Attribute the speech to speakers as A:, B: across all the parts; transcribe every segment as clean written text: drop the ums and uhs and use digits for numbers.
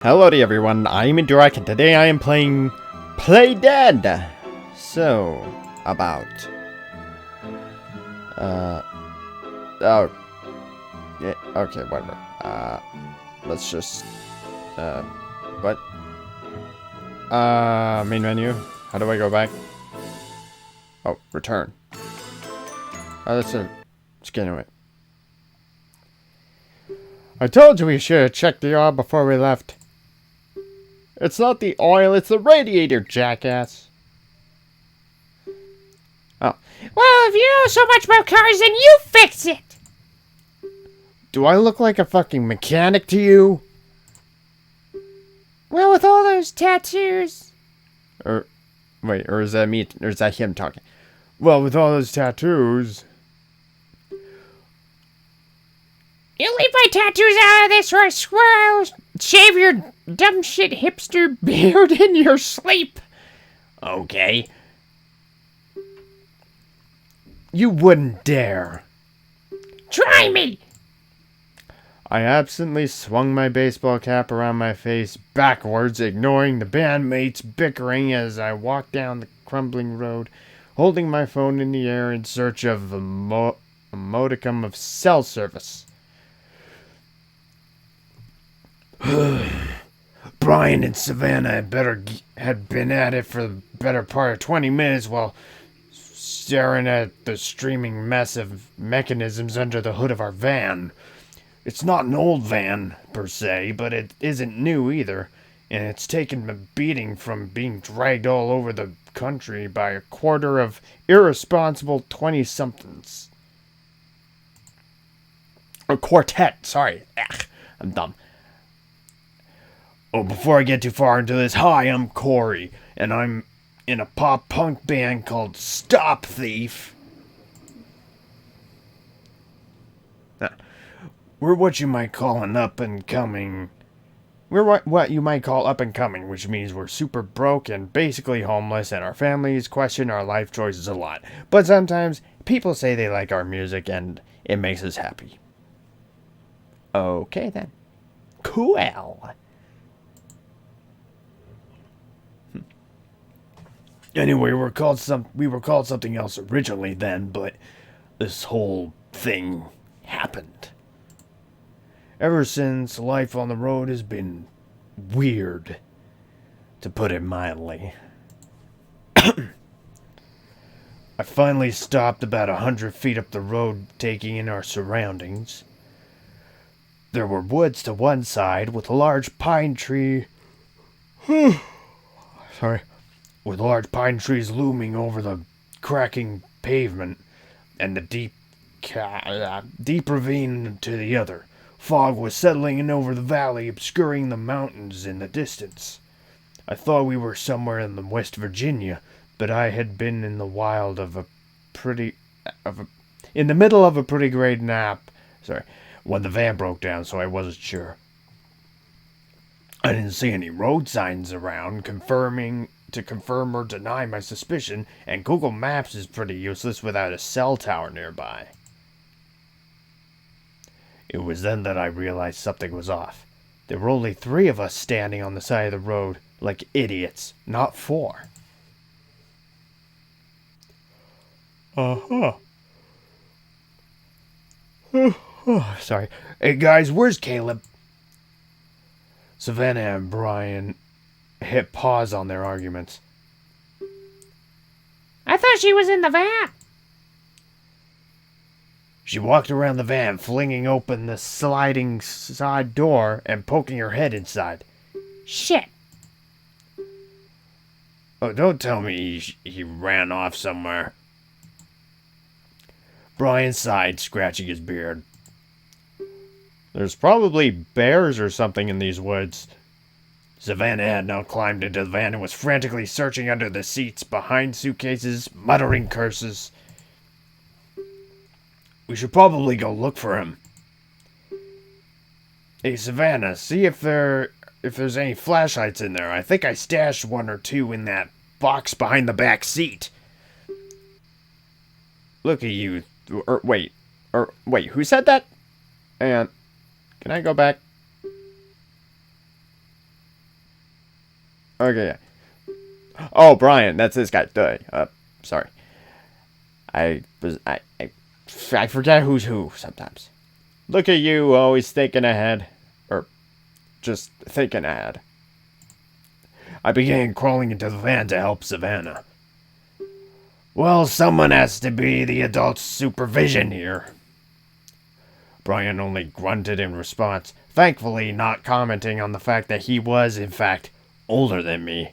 A: Hello to everyone, I'm Indurok and today I am playing Play Dead! So, about... Oh... Yeah, okay, whatever. Let's just... What? Main menu? How do I go back? Oh, return. Oh, that's a... Scan away. I told you we should have checked the oil before we left. It's not the oil, it's the radiator, jackass. Oh.
B: Well, if you know so much about cars, then you fix it!
A: Do I look like a fucking mechanic to you?
B: Well, with all those tattoos...
A: Wait, or is that me, or is that him talking? Well, with all those tattoos...
B: You leave my tattoos out of this or I swear I'll shave your dumb shit hipster beard in your sleep.
A: Okay. You wouldn't dare.
B: Try me!
A: I absently swung my baseball cap around my face backwards, ignoring the bandmates bickering as I walked down the crumbling road, holding my phone in the air in search of a modicum of cell service. Brian and Savannah had been at it for the better part of 20 minutes while staring at the streaming mess of mechanisms under the hood of our van. It's not an old van, per se, but it isn't new either, and it's taken a beating from being dragged all over the country by a quarter of irresponsible 20-somethings. A quartet, sorry. Ugh, I'm dumb. Oh, before I get too far into this, hi, I'm Corey, and I'm in a pop-punk band called Stop Thief. We're what you might call an up-and-coming... We're what you might call up-and-coming, which means we're super broke and basically homeless, and our families question our life choices a lot. But sometimes, people say they like our music, and it makes us happy. Okay, then. Cool. Anyway, we were called something else originally then, but this whole thing happened. Ever since, life on the road has been weird, to put it mildly. I finally stopped about 100 feet up the road, taking in our surroundings. There were woods to one side with a large pine tree. With large pine trees looming over the cracking pavement, and the deep ravine to the other. Fog was settling in over the valley, obscuring the mountains in the distance. I thought we were somewhere in West Virginia, but I had been in the wild in the middle of a pretty great nap. When the van broke down, so I wasn't sure. I didn't see any road signs around to confirm or deny my suspicion, and Google Maps is pretty useless without a cell tower nearby. It was then that I realized something was off. There were only 3 of us standing on the side of the road, like idiots, not 4. Sorry. Hey guys, where's Caleb? Savannah and Brian hit pause on their arguments.
B: I thought she was in the van.
A: She walked around the van, flinging open the sliding side door and poking her head inside.
B: Shit.
A: Oh, don't tell me he ran off somewhere. Brian sighed, scratching his beard. There's probably bears or something in these woods. Savannah had now climbed into the van and was frantically searching under the seats, behind suitcases, muttering curses. We should probably go look for him. Hey, Savannah, see if there's any flashlights in there. I think I stashed 1 or 2 in that box behind the back seat. Look at you. Wait, who said that? And can I go back?
C: Okay. Oh, Brian, that's this guy. Sorry. I forget who's who sometimes. Look at you, always thinking ahead. Or just thinking ahead.
A: I began crawling into the van to help Savannah. Well, someone has to be the adult supervision here. Brian only grunted in response, thankfully not commenting on the fact that he was, in fact, older than me.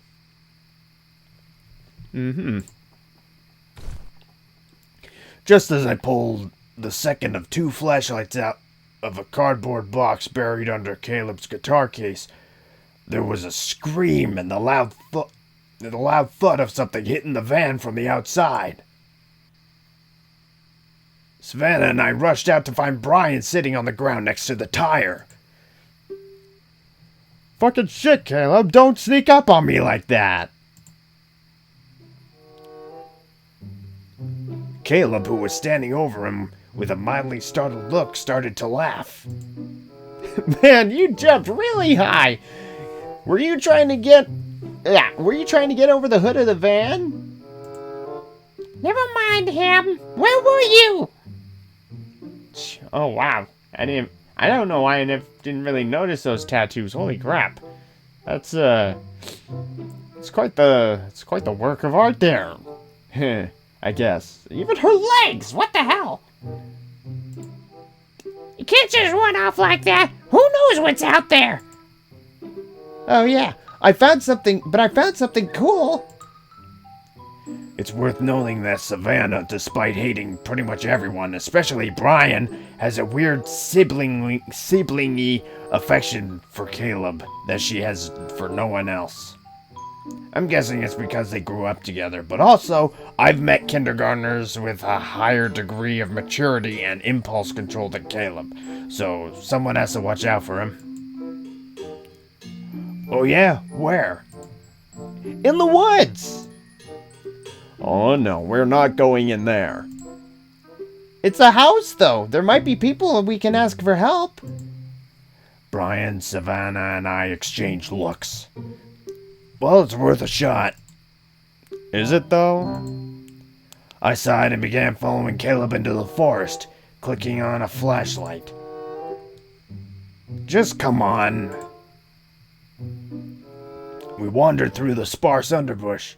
A: Just as I pulled the second of 2 flashlights out of a cardboard box buried under Caleb's guitar case, there was a scream and the loud thud of something hitting the van from the outside. Savannah and I rushed out to find Brian sitting on the ground next to the tire. Fucking shit, Caleb, don't sneak up on me like that. Caleb, who was standing over him with a mildly startled look, started to laugh.
C: Man, you jumped really high. Were you trying to get over the hood of the van?
B: Never mind him. Where were you?
C: Oh wow. I don't know why I didn't really notice those tattoos. Holy crap. That's it's quite the work of art there. I guess.
B: Even her legs. What the hell? You can't just run off like that. Who knows what's out there?
C: Oh yeah. I found something cool.
A: It's worth noting that Savannah, despite hating pretty much everyone, especially Brian, has a weird siblingy affection for Caleb that she has for no one else. I'm guessing it's because they grew up together, but also, I've met kindergartners with a higher degree of maturity and impulse control than Caleb, so someone has to watch out for him. Oh yeah? Where?
C: In the woods! Oh no, we're not going in there. It's a house, though. There might be people and we can ask for help.
A: Brian, Savannah, and I exchanged looks. Well, it's worth a shot.
C: Is it, though?
A: I sighed and began following Caleb into the forest, clicking on a flashlight. Just come on. We wandered through the sparse underbrush.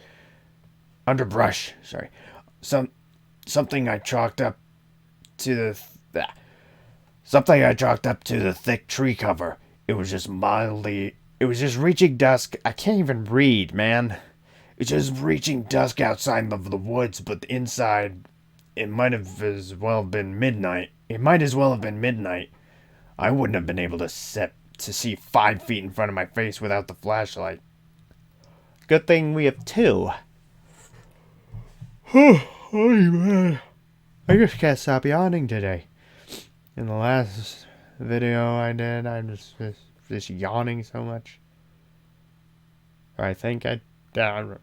A: Something I chalked up to the thick tree cover. It was just reaching dusk. I can't even read, man. It's just reaching dusk outside of the woods, but inside, it might as well have been midnight. I wouldn't have been able to see 5 feet in front of my face without the flashlight.
C: Good thing we have 2.
A: Oh man, I just can't stop yawning today. In the last video I did, I'm just yawning so much. Or I think whatever.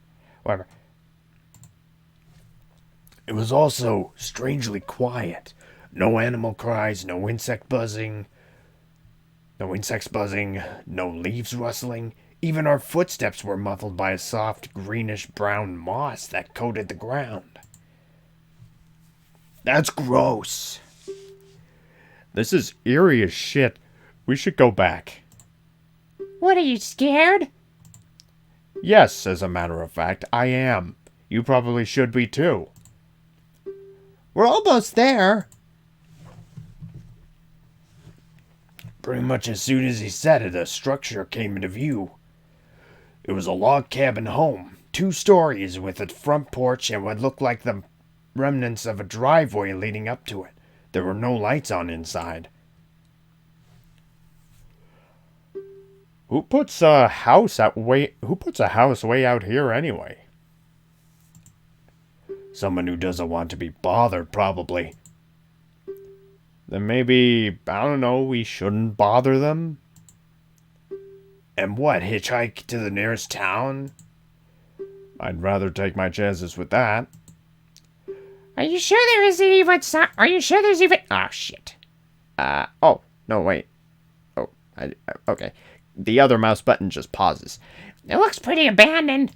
A: It was also strangely quiet. No animal cries, no insects buzzing, no leaves rustling. Even our footsteps were muffled by a soft greenish-brown moss that coated the ground. That's gross. This is eerie as shit. We should go back.
B: What, are you scared?
A: Yes, as a matter of fact, I am. You probably should be too.
C: We're almost there.
A: Pretty much as soon as he said it, a structure came into view. It was a log cabin home, 2 stories with a front porch and what looked like the remnants of a driveway leading up to it. There were no lights on inside. Who puts a house way out here anyway? Someone who doesn't want to be bothered, probably. Then maybe, I don't know, we shouldn't bother them? And what, hitchhike to the nearest town? I'd rather take my chances with that.
B: Are you sure there isn't even Are you sure there's even... Oh, shit.
C: Oh, no, wait. Oh, okay. The other mouse button just pauses.
B: It looks pretty abandoned.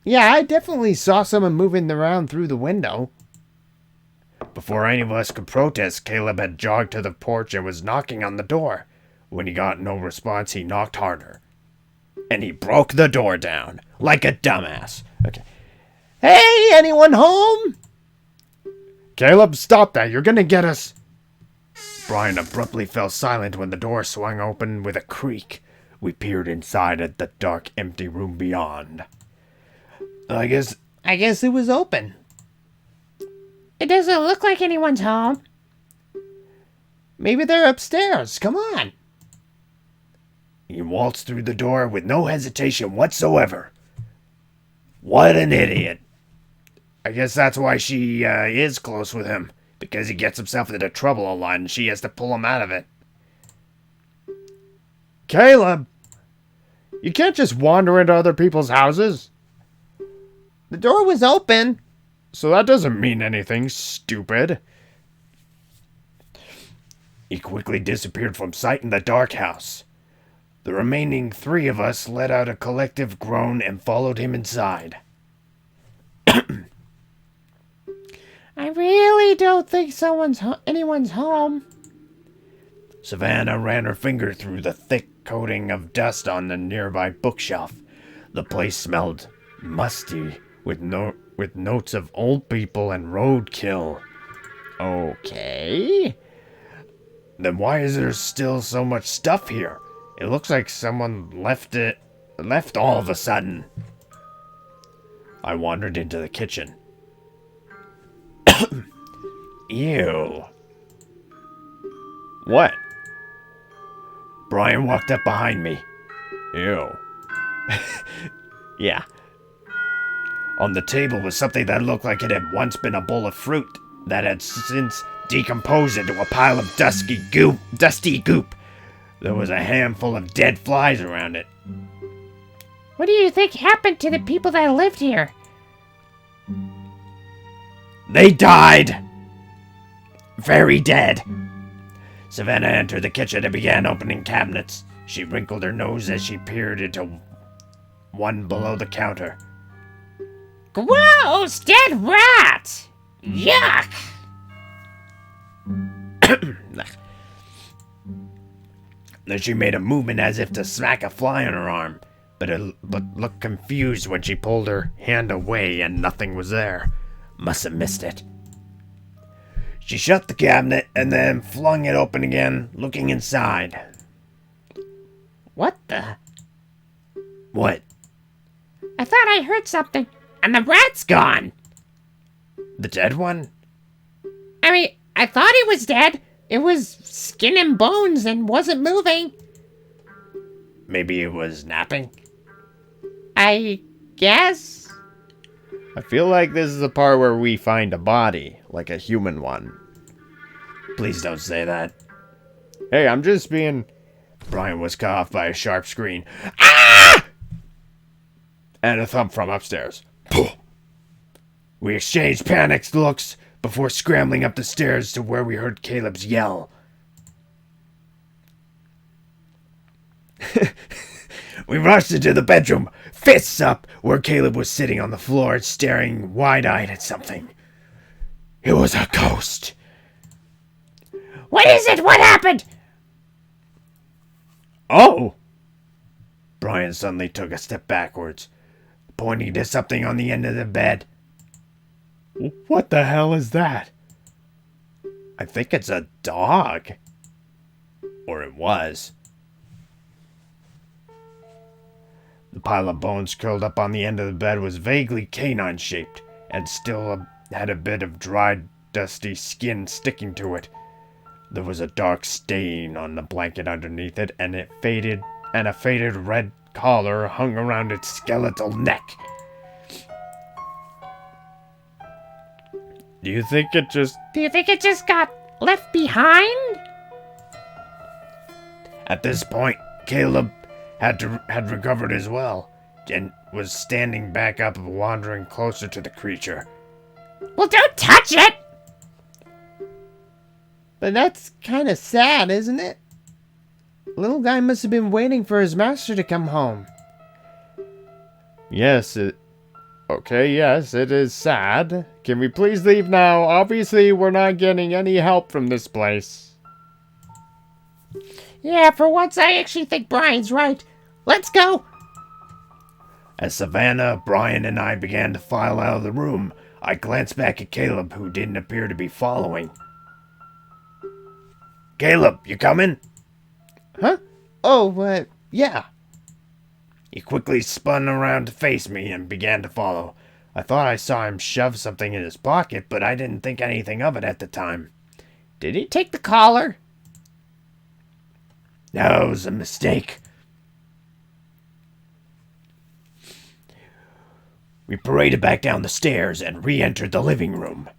C: Yeah, I definitely saw someone moving around through the window.
A: Before any of us could protest, Caleb had jogged to the porch and was knocking on the door. When he got no response, he knocked harder. And he broke the door down, like a dumbass. Okay.
C: Hey, anyone home?
A: Caleb, stop that. You're gonna get us. Brian abruptly fell silent when the door swung open with a creak. We peered inside at the dark, empty room beyond. I guess it was open.
B: It doesn't look like anyone's home.
C: Maybe they're upstairs. Come on.
A: He waltzed through the door with no hesitation whatsoever. What an idiot. I guess that's why she is close with him. Because he gets himself into trouble a lot and she has to pull him out of it.
C: Caleb, you can't just wander into other people's houses. The door was open.
A: So that doesn't mean anything, stupid. He quickly disappeared from sight in the dark house. The remaining three of us let out a collective groan and followed him inside.
B: I really don't think anyone's home.
A: Savannah ran her finger through the thick coating of dust on the nearby bookshelf. The place smelled musty, with notes of old people and roadkill.
C: Okay.
A: Then why is there still so much stuff here? It looks like someone left all of a sudden. I wandered into the kitchen. Ew.
C: What?
A: Brian walked up behind me.
C: Ew. Yeah.
A: On the table was something that looked like it had once been a bowl of fruit that had since decomposed into a pile of dusty goop. There was a handful of dead flies around it.
B: What do you think happened to the people that lived here?
A: They died! Very dead. Savannah entered the kitchen and began opening cabinets. She wrinkled her nose as she peered into one below the counter.
B: Gross! Dead rat! Yuck!
A: Then she made a movement as if to smack a fly on her arm, but looked confused when she pulled her hand away and nothing was there. Must have missed it. She shut the cabinet and then flung it open again, looking inside.
B: What the?
A: What?
B: I thought I heard something, and the rat's gone.
A: The dead one?
B: I mean, I thought he was dead. It was skin and bones and wasn't moving.
A: Maybe it was napping?
B: I guess.
C: I feel like this is the part where we find a body, like a human one.
A: Please don't say that.
C: Hey, I'm just being...
A: Brian was cut off by a sharp scream. Ah! And a thump from upstairs. We exchanged panicked looks before scrambling up the stairs to where we heard Caleb's yell. We rushed into the bedroom, fists up, where Caleb was sitting on the floor staring wide-eyed at something. It was a ghost.
B: What is it? What happened?
A: Oh! Brian suddenly took a step backwards, pointing to something on the end of the bed.
C: What the hell is that?
A: I think it's a dog. Or it was. The pile of bones curled up on the end of the bed was vaguely canine-shaped, and still had a bit of dried, dusty skin sticking to it. There was a dark stain on the blanket underneath it, and a faded red collar hung around its skeletal neck.
C: Do you think it just
B: got left behind?
A: At this point, Caleb had recovered as well, and was standing back up and wandering closer to the creature.
B: Well, don't touch it!
C: But that's kind of sad, isn't it? Little guy must have been waiting for his master to come home. Yes, okay, yes, it is sad. Can we please leave now? Obviously, we're not getting any help from this place.
B: Yeah, for once I actually think Brian's right. Let's go.
A: As Savannah, Brian, and I began to file out of the room, I glanced back at Caleb, who didn't appear to be following. Caleb, you coming?
C: Huh? Oh, yeah.
A: He quickly spun around to face me and began to follow. I thought I saw him shove something in his pocket, but I didn't think anything of it at the time.
B: Did he take the collar?
A: No, it was a mistake. We paraded back down the stairs and re-entered the living room.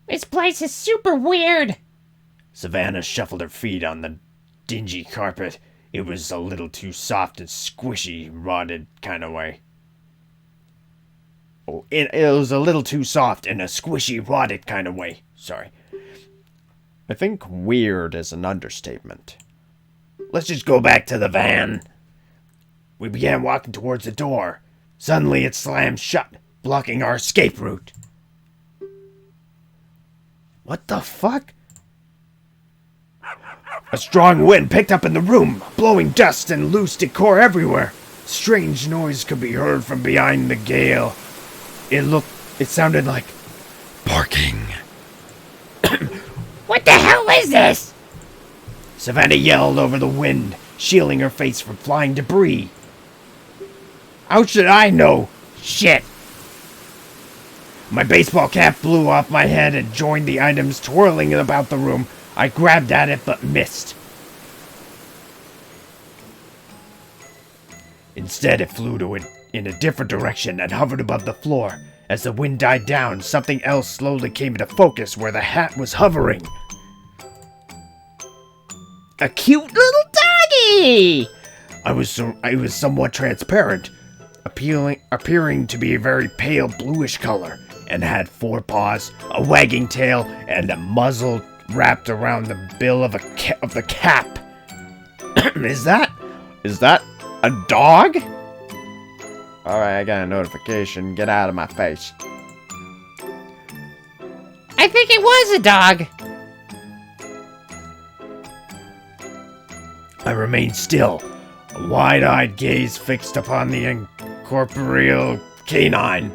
B: This place is super weird.
A: Savannah shuffled her feet on the dingy carpet. It was a little too soft and squishy, rotted kind of way. Oh, it was a little too soft in a squishy, rotted kind of way. Sorry.
C: I think weird is an understatement.
A: Let's just go back to the van. We began walking towards the door. Suddenly it slammed shut, blocking our escape route. What the fuck? A strong wind picked up in the room, blowing dust and loose decor everywhere. Strange noise could be heard from behind the gale. It sounded like barking.
B: What the hell is this?
A: Savannah yelled over the wind, shielding her face from flying debris. How should I know? Shit. My baseball cap blew off my head and joined the items twirling about the room. I grabbed at it but missed. Instead, it flew in a different direction and hovered above the floor. As the wind died down, something else slowly came into focus where the hat was hovering.
B: A cute little doggy!
A: I was somewhat transparent, appearing to be a very pale bluish color, and had 4 paws, a wagging tail, and a muzzle wrapped around the bill of the cap. Is that a dog?
C: Alright, I got a notification. Get out of my face.
B: I think it was a dog.
A: I remained still, a wide-eyed gaze fixed upon the incorporeal canine.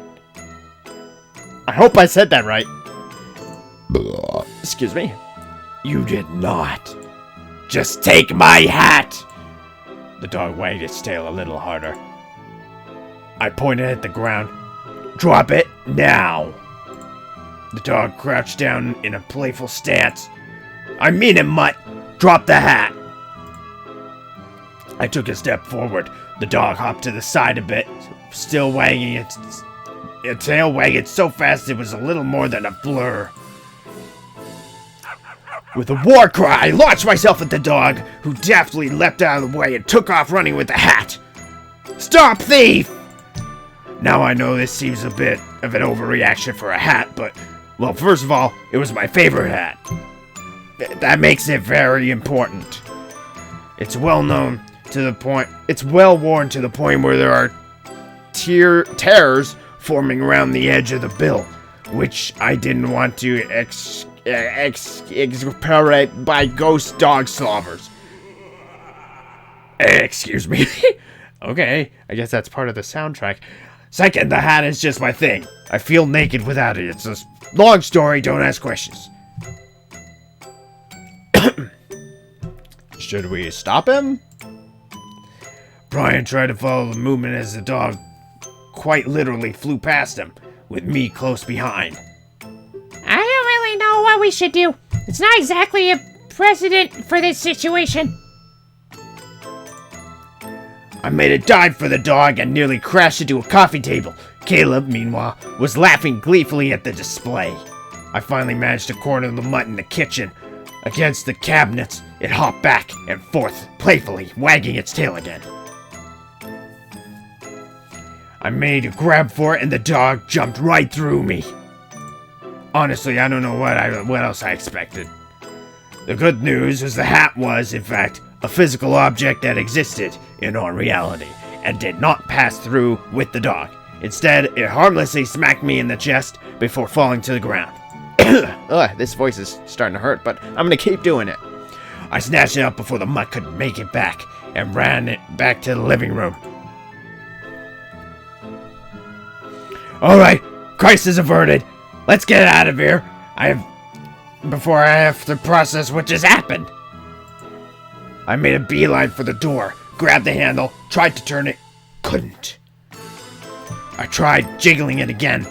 C: I hope I said that right. Excuse me.
A: You did not. Just take my hat! The dog wagged its tail a little harder. I pointed at the ground. Drop it now! The dog crouched down in a playful stance. I mean it, mutt! Drop the hat! I took a step forward. The dog hopped to the side a bit, still wagging its tail, wagging so fast it was a little more than a blur. With a war cry, I launched myself at the dog, who deftly leapt out of the way and took off running with the hat. Stop, thief! Now I know this seems a bit of an overreaction for a hat, but, well, first of all, it was my favorite hat. That makes it very important. It's well worn to the point where there are tears forming around the edge of the bill, which I didn't want to exasperate by ghost dog slobbers. Excuse me.
C: Okay, I guess that's part of the soundtrack.
A: Second, the hat is just my thing. I feel naked without it. It's a long story, don't ask questions.
C: Should we stop him?
A: Brian tried to follow the movement as the dog quite literally flew past him, with me close behind.
B: I don't really know what we should do. It's not exactly a precedent for this situation.
A: I made a dive for the dog and nearly crashed into a coffee table. Caleb, meanwhile, was laughing gleefully at the display. I finally managed to corner the mutt in the kitchen. Against the cabinets, it hopped back and forth, playfully, wagging its tail again. I made a grab for it and the dog jumped right through me. Honestly, I don't know what else I expected. The good news is the hat was, in fact, a physical object that existed in our reality, and did not pass through with the dog. Instead, it harmlessly smacked me in the chest before falling to the ground.
C: Ugh, this voice is starting to hurt, but I'm gonna keep doing it.
A: I snatched it up before the mutt could make it back and ran it back to the living room. Alright, crisis averted. Let's get out of here. Before I have to process what just happened. I made a beeline for the door, grabbed the handle, tried to turn it, couldn't. I tried jiggling it again,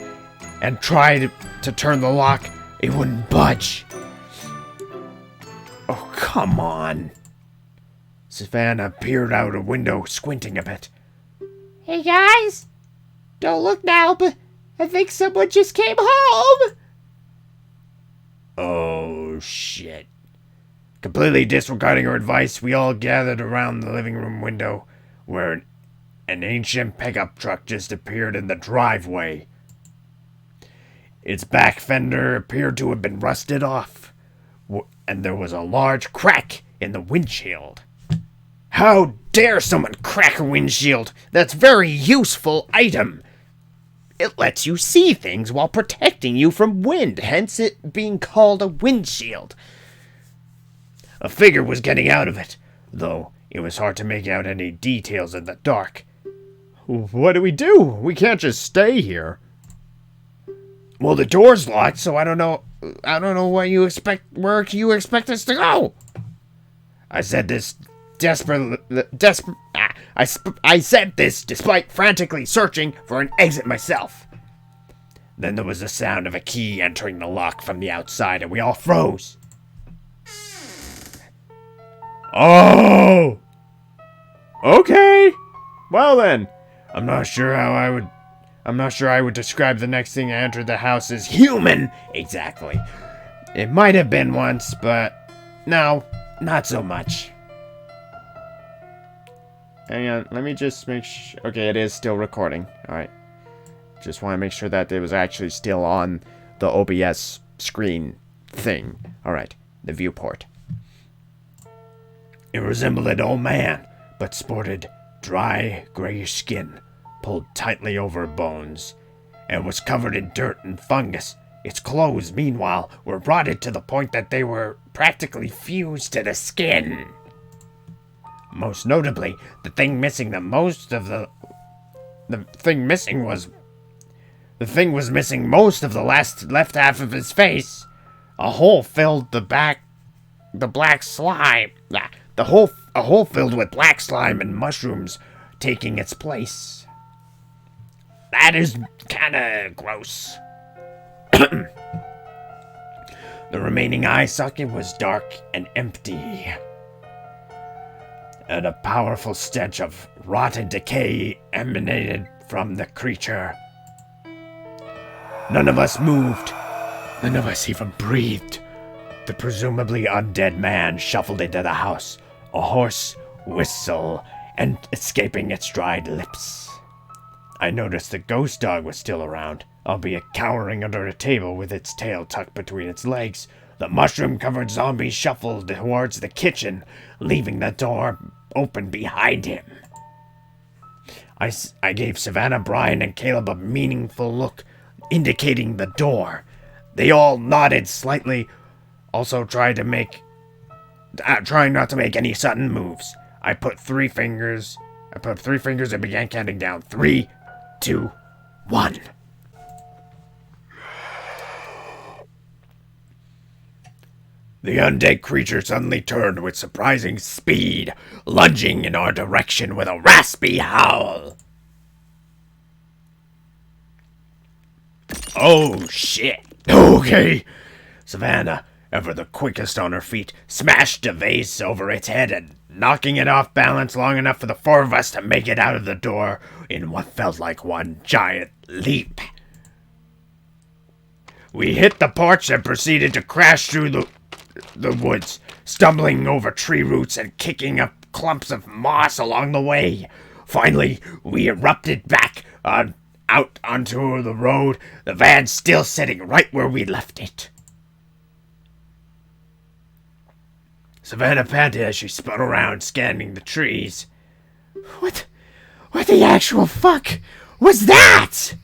A: and tried to turn the lock. It wouldn't budge. Oh, come on. Savannah peered out a window, squinting a bit.
B: Hey guys, don't look now, but I think someone just came home.
A: Oh, shit. Completely disregarding her advice, we all gathered around the living room window, where an ancient pickup truck just appeared in the driveway. Its back fender appeared to have been rusted off, and there was a large crack in the windshield. How dare someone crack a windshield? That's a very useful item. It lets you see things while protecting you from wind, hence it being called a windshield. A figure was getting out of it, though it was hard to make out any details in the dark.
C: What do? We can't just stay here.
A: Well, the door's locked, so I don't know where you expect us to go. I said this I said this despite frantically searching for an exit myself. Then there was the sound of a key entering the lock from the outside, and we all froze.
C: Oh! Okay. Well then.
A: I'm not sure I would describe the next thing I entered the house as human. Exactly. It might have been once, but no, not so much.
C: Hang on, let me just make sure. Okay, it is still recording. Alright. Just want to make sure that it was actually still on the OBS screen thing. Alright, the viewport. It resembled an old man, but sported dry, grayish skin, pulled tightly over bones, and was covered in dirt and fungus. Its clothes, meanwhile, were rotted to the point that they were practically fused to the skin. Most notably, the thing was missing most of the left half of his face. A hole filled a hole filled with black slime and mushrooms taking its place. That is kinda gross. The remaining eye socket was dark and empty, and a powerful stench of rotten decay emanated from the creature. None of us moved. None of us even breathed. The presumably undead man shuffled into the house, a hoarse whistle and escaping its dried lips. I noticed the ghost dog was still around, albeit cowering under a table with its tail tucked between its legs. The mushroom-covered zombie shuffled towards the kitchen, leaving the door open behind him. I gave Savannah, Brian, and Caleb a meaningful look, indicating the door. They all nodded slightly, also trying not to make any sudden moves. I put three fingers and began counting down. 3, 2, 1. The undead creature suddenly turned with surprising speed, lunging in our direction with a raspy howl. Oh, shit. Okay. Savannah, ever the quickest on her feet, smashed a vase over its head and knocking it off balance long enough for the four of us to make it out of the door in what felt like one giant leap. We hit the porch and proceeded to crash through the woods, stumbling over tree roots and kicking up clumps of moss along the way. Finally, we erupted back out onto the road, the van still sitting right where we left it. Savannah panted as she spun around, scanning the trees. What
B: the actual fuck was that?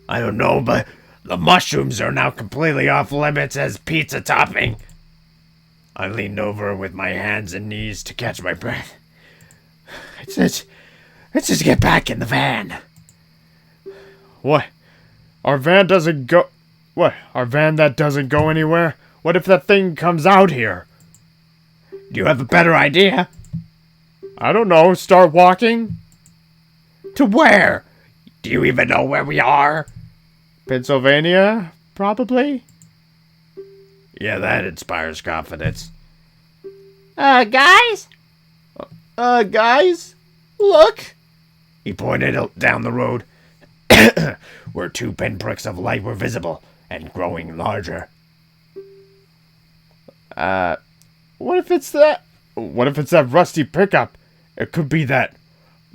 A: I don't know, but the mushrooms are now completely off limits as pizza topping. I leaned over with my hands and knees to catch my breath. Let's just get back in the van.
C: What? Our van doesn't go... What? Our van that doesn't go anywhere? What if that thing comes out here?
A: Do you have a better idea?
C: I don't know. Start walking?
A: To where? Do you even know where we are?
C: Pennsylvania? Probably?
A: Yeah, that inspires confidence.
B: Guys?
C: Guys? Look!
A: He pointed down the road, where 2 pinpricks of light were visible and growing larger.
C: What if it's that... What if it's that rusty pickup? It could be that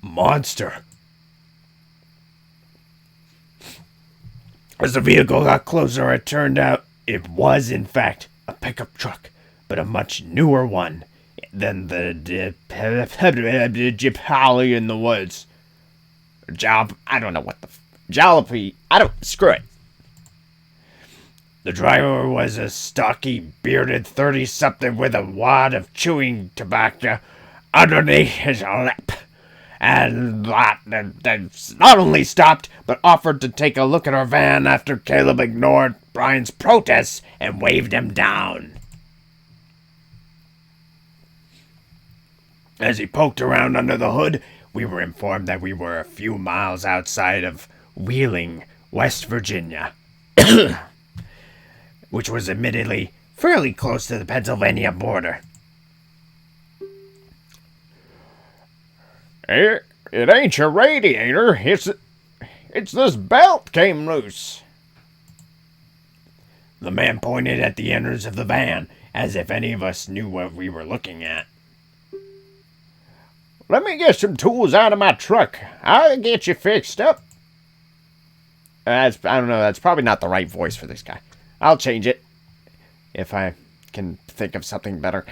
A: monster. As the vehicle got closer, it turned out it was, in fact, a pickup truck, but a much newer one than the Jalopy in the woods.
C: I don't know what the... Jalopy. Screw it.
A: The driver was a stocky, bearded 30-something with a wad of chewing tobacco underneath his lip. And not only stopped, but offered to take a look at our van after Caleb ignored Brian's protests and waved him down. As he poked around under the hood, we were informed that we were a few miles outside of Wheeling, West Virginia, which was admittedly fairly close to the Pennsylvania border.
C: It ain't your radiator. It's this belt came loose.
A: The man pointed at the innards of the van, as if any of us knew what we were looking at.
C: Let me get some tools out of my truck. I'll get you fixed up. I don't know, that's probably not the right voice for this guy. I'll change it. If I can think of something better.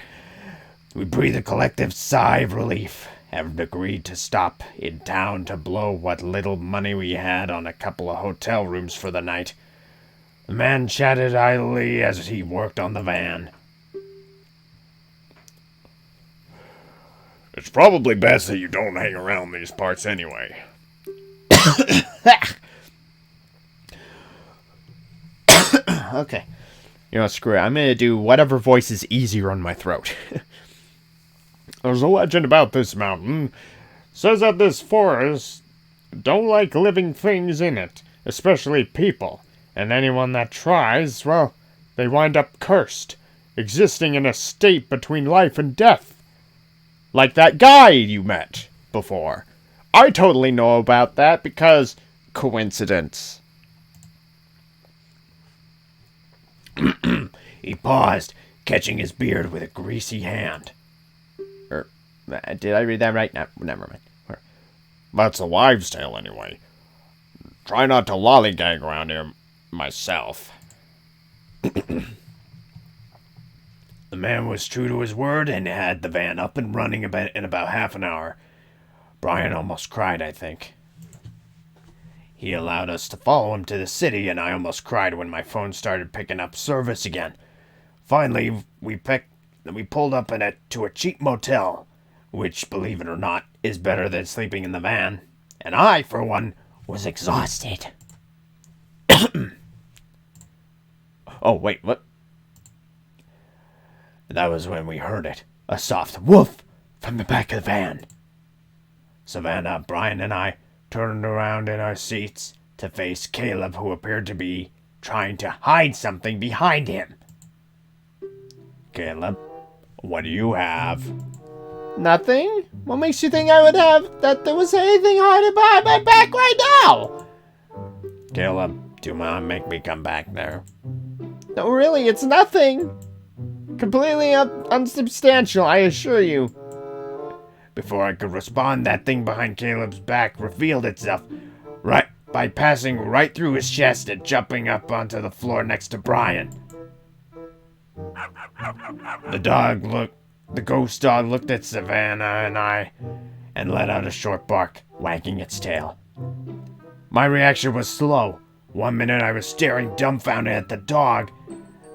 A: We breathed a collective sigh of relief, and agreed to stop in town to blow what little money we had on a couple of hotel rooms for the night. The man chatted idly as he worked on the van.
C: It's probably best that you don't hang around these parts anyway.
A: Okay.
C: You know, screw it. I'm gonna do whatever voice is easier on my throat. There's a legend about this mountain. Says that this forest don't like living things in it, especially people. And anyone that tries, well, they wind up cursed, existing in a state between life and death. Like that guy you met before. I totally know about that because coincidence.
A: He paused, catching his beard with a greasy hand.
C: Did I read that right? No, never mind. That's a wives' tale anyway. Try not to lollygag around here myself.
A: The man was true to his word and had the van up and running in about half an hour. Brian almost cried, I think. He allowed us to follow him to the city, and I almost cried when my phone started picking up service again. Finally, we pulled up to a cheap motel, which, believe it or not, is better than sleeping in the van. And I, for one, was exhausted. Oh, wait, what? That was when we heard it. A soft woof from the back of the van. Savannah, Brian, and I turned around in our seats to face Caleb, who appeared to be trying to hide something behind him. Caleb, what do you have?
C: Nothing? What makes you think I would have that there was anything hiding behind my back right now?
A: Caleb, do not make me come back there.
C: No, really, it's nothing. Completely unsubstantial, I assure you.
A: Before I could respond, that thing behind Caleb's back revealed itself right by passing right through his chest and jumping up onto the floor next to Brian. The ghost dog looked at Savannah and I, and let out a short bark, wagging its tail. My reaction was slow. 1 minute I was staring dumbfounded at the dog,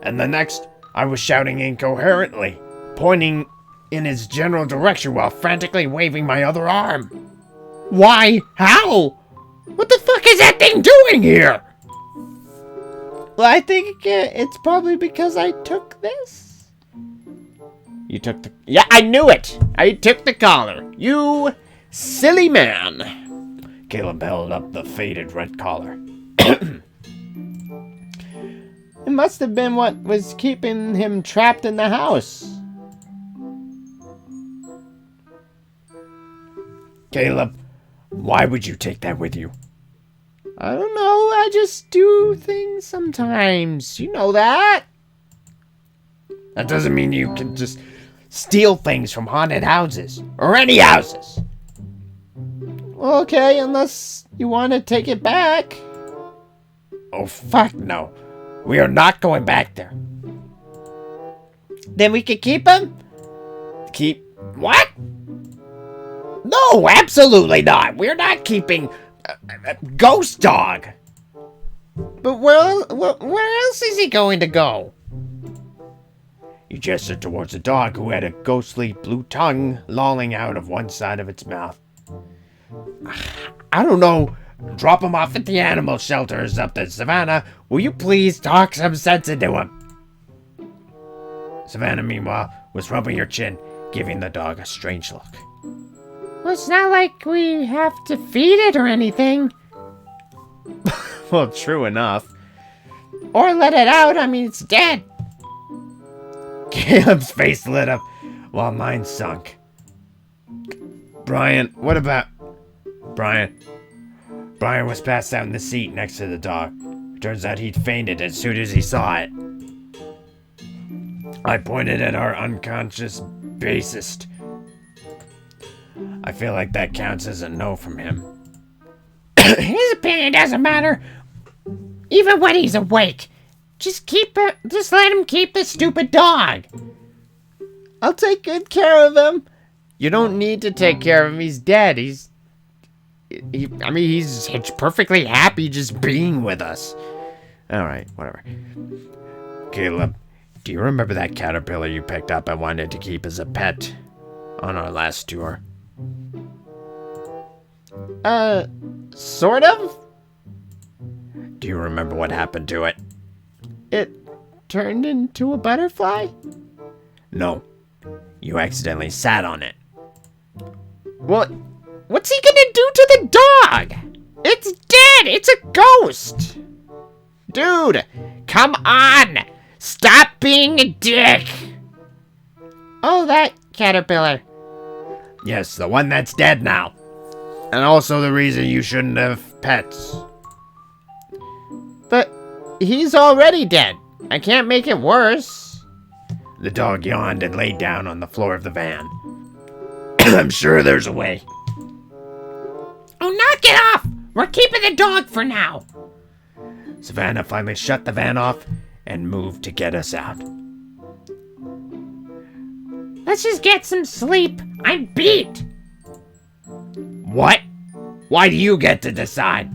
A: and the next I was shouting incoherently, pointing in his general direction while frantically waving my other arm.
B: Why? How? What the fuck is that thing doing here?
C: Well, I think it's probably because I took this. You took the... Yeah, I knew it! I took the collar. You silly man.
A: Caleb held up the faded red collar.
C: It must have been what was keeping him trapped in the house.
A: Caleb, why would you take that with you?
C: I don't know, I just do things sometimes. You know that.
A: That doesn't mean you can just steal things from haunted houses, or any houses.
C: Okay, unless you want to take it back.
A: Oh, fuck no. We are not going back there.
C: Then we could keep him?
A: Keep... What? No, absolutely not. We're not keeping... Ghost Dog.
C: But where else is he going to go?
A: He gestured towards the dog, who had a ghostly blue tongue lolling out of one side of its mouth. I don't know. Drop him off at the animal shelters up the Savannah. Will you please talk some sense into him? Savannah, meanwhile, was rubbing her chin, giving the dog a strange look.
B: Well, it's not like we have to feed it or anything.
C: Well, true enough.
B: Or let it out. I mean, it's dead.
A: Caleb's face lit up while mine sunk. Brian, what about... Brian was passed out in the seat next to the dog. Turns out he'd fainted as soon as he saw it. I pointed at our unconscious bassist. I feel like that counts as a no from him.
B: His opinion doesn't matter. Even when he's awake. Just let him keep the stupid dog.
C: I'll take good care of him. You don't need to take care of him. He's dead. He's perfectly happy just being with us.
A: Alright, whatever. Caleb, do you remember that caterpillar you picked up and wanted to keep as a pet on our last tour?
C: Sort of?
A: Do you remember what happened to it?
C: It turned into a butterfly?
A: No. You accidentally sat on it.
C: What? What's he gonna do to the dog? It's dead! It's a ghost! Dude, come on! Stop being a dick!
B: Oh, that caterpillar.
A: Yes, the one that's dead now. And also the reason you shouldn't have pets.
C: But he's already dead. I can't make it worse.
A: The dog yawned and laid down on the floor of the van. I'm sure there's a way.
B: Oh, knock it off! We're keeping the dog for now.
A: Savannah finally shut the van off and moved to get us out.
B: Let's just get some sleep. I'm beat.
A: What? Why do you get to decide?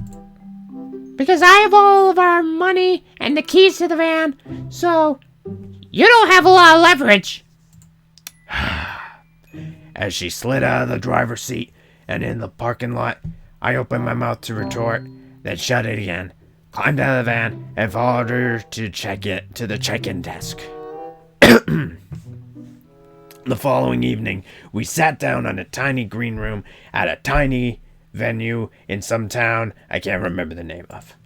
B: Because I have all of our money and the keys to the van, so you don't have a lot of leverage.
A: As she slid out of the driver's seat and in the parking lot, I opened my mouth to retort, then shut it again, climbed out of the van, and followed her to the check-in desk. The following evening, we sat down on a tiny green room at a tiny venue in some town I can't remember the name of.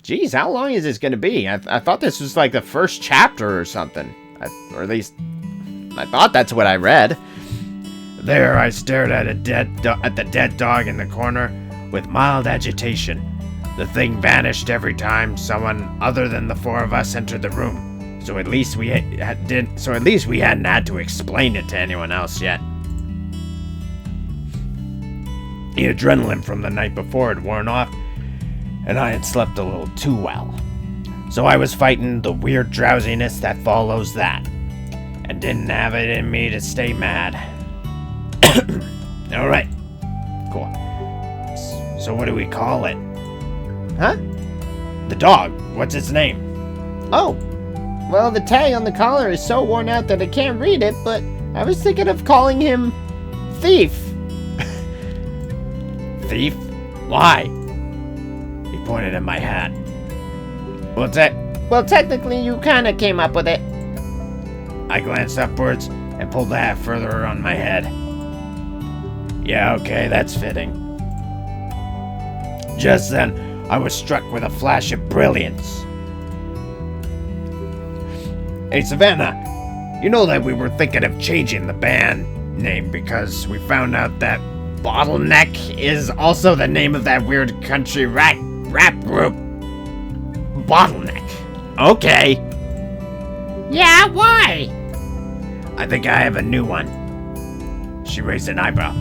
C: Jeez, how long is this gonna be? I thought this was like the first chapter or something. Or at least, I thought that's what I read.
A: There, I stared at the dead dog in the corner with mild agitation. The thing vanished every time someone other than the four of us entered the room. So at least we hadn't had to explain it to anyone else yet. The adrenaline from the night before had worn off, and I had slept a little too well. So I was fighting the weird drowsiness that follows that, and didn't have it in me to stay mad. All right. Cool. So what do we call it?
C: Huh?
A: The dog. What's its name?
C: Oh. Well, the tag on the collar is so worn out that I can't read it, but I was thinking of calling him Thief.
A: Thief? Why? He pointed at my hat. What's that?
C: Well, technically, you kind of came up with it.
A: I glanced upwards and pulled the hat further on my head. Yeah, okay, that's fitting. Just then, I was struck with a flash of brilliance. Hey, Savannah, you know that we were thinking of changing the band name because we found out that Bottleneck is also the name of that weird country rap group. Bottleneck. Okay.
B: Yeah, why?
A: I think I have a new one. She raised an eyebrow.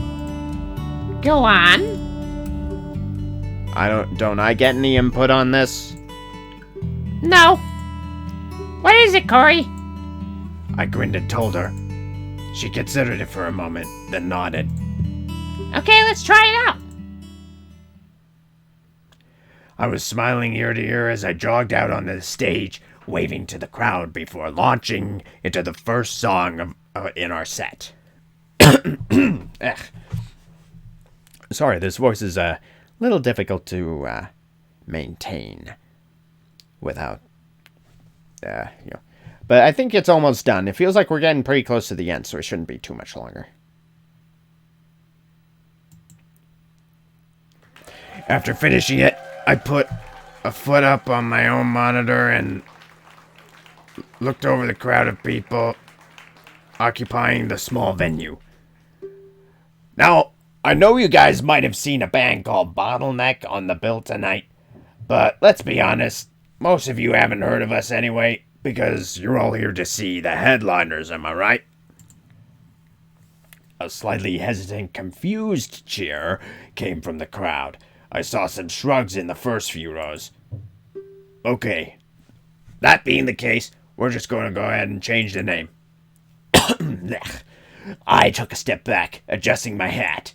B: Go on.
C: Don't I get any input on this?
B: No. What is it, Corey?
A: I grinned and told her. She considered it for a moment, then nodded.
B: Okay, let's try it out.
A: I was smiling ear to ear as I jogged out on the stage, waving to the crowd before launching into the first song in our set. Sorry, this voice is a little difficult to maintain without, But I think it's almost done. It feels like we're getting pretty close to the end, so it shouldn't be too much longer. After finishing it, I put a foot up on my own monitor and looked over the crowd of people occupying the small venue. Now, I know you guys might have seen a band called Bottleneck on the bill tonight, but let's be honest, most of you haven't heard of us anyway, because you're all here to see the headliners, am I right? A slightly hesitant, confused cheer came from the crowd. I saw some shrugs in the first few rows. Okay, that being the case, we're just going to go ahead and change the name. I took a step back, adjusting my hat.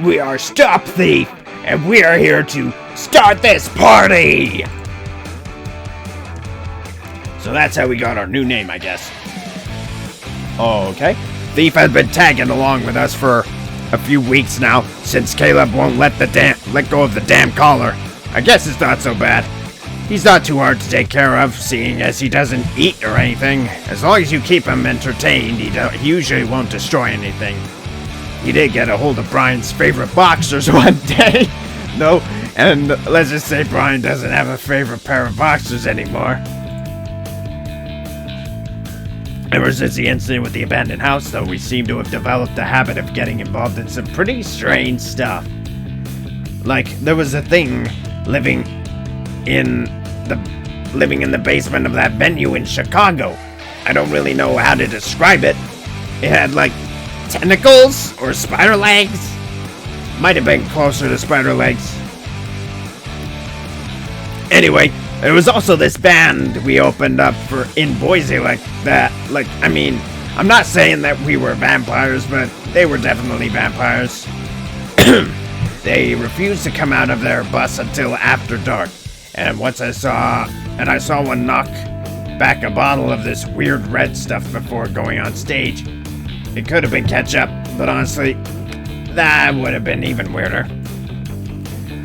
A: We are Stop Thief, and we are here to start this party! So that's how we got our new name, I guess. Okay. Thief has been tagging along with us for a few weeks now, since Caleb won't let go of the damn collar. I guess it's not so bad. He's not too hard to take care of, seeing as he doesn't eat or anything. As long as you keep him entertained, he usually won't destroy anything. He did get a hold of Brian's favorite boxers one day, though, and let's just say Brian doesn't have a favorite pair of boxers anymore. Ever since the incident with the abandoned house, though, we seem to have developed a habit of getting involved in some pretty strange stuff. Like, there was a thing living in the basement of that venue in Chicago. I don't really know how to describe it. It had, like, tentacles or spider legs. Might have been closer to spider legs. Anyway, there was also this band we opened up for in Boise like that. Like, I mean, I'm not saying that we were vampires, but they were definitely vampires. They refused to come out of their bus until after dark. And once I saw one knock back a bottle of this weird red stuff before going on stage. It could have been ketchup, but honestly, that would have been even weirder.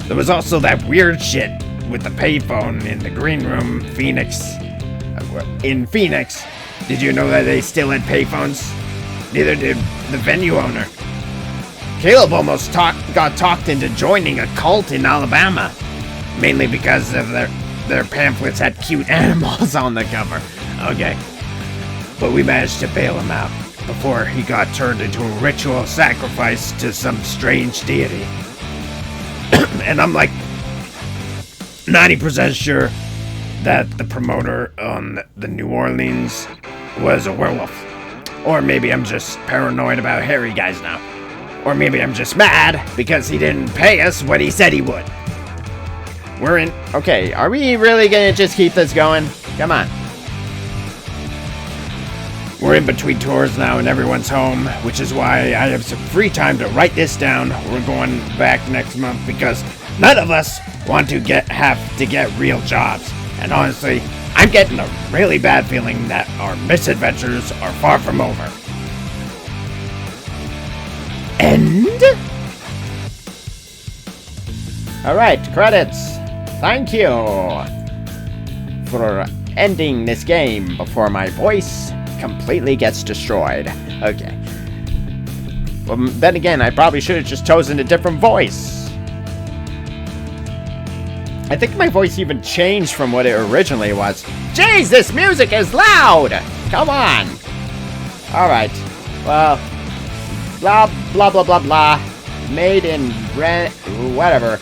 A: There was also that weird shit with the payphone in the green room, Phoenix. In Phoenix, did you know that they still had payphones? Neither did the venue owner. Caleb almost got talked into joining a cult in Alabama, mainly because of their pamphlets had cute animals on the cover. Okay, but we managed to bail him out before he got turned into a ritual sacrifice to some strange deity. And I'm like 90% sure that the promoter on the New Orleans was a werewolf. Or maybe I'm just paranoid about hairy guys now. Or maybe I'm just mad because he didn't pay us what he said he would. We're in...
C: Okay, are we really gonna just keep this going? Come on.
A: we're in between tours now and everyone's home, which is why I have some free time to write this down. We're going back next month because none of us want to have to get real jobs. And honestly, I'm getting a really bad feeling that our misadventures are far from over. End?
C: Alright, credits. Thank you for ending this game before my voice completely gets destroyed. Okay. Well, then again, I probably should have just chosen a different voice. I think my voice even changed from what it originally was. Jeez, this music is loud! Come on! Alright. Well, blah, blah, blah, blah, blah. Made in whatever.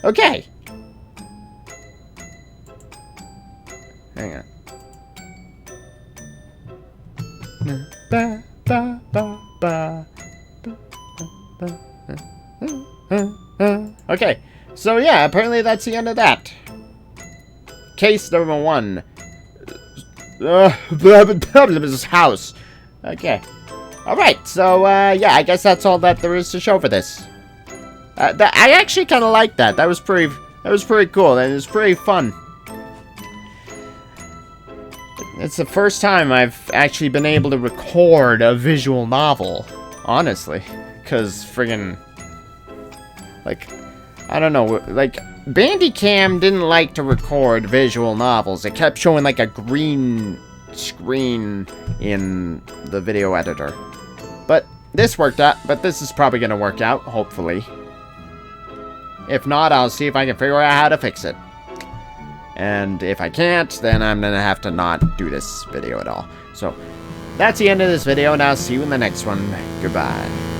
C: Okay. Hang on. Okay, so yeah, apparently that's the end of that. Case number 1. This house. Okay. Alright, so yeah, I guess that's all that there is to show for this. I actually kind of like that. That was pretty cool, and it was pretty fun. It's the first time I've actually been able to record a visual novel, honestly. Because friggin', like, I don't know, like, Bandicam didn't like to record visual novels. It kept showing, like, a green screen in the video editor. But this worked out, but this is probably going to work out, hopefully. If not, I'll see if I can figure out how to fix it. And if I can't, then I'm going to have to not do this video at all. So, that's the end of this video, and I'll see you in the next one. Goodbye.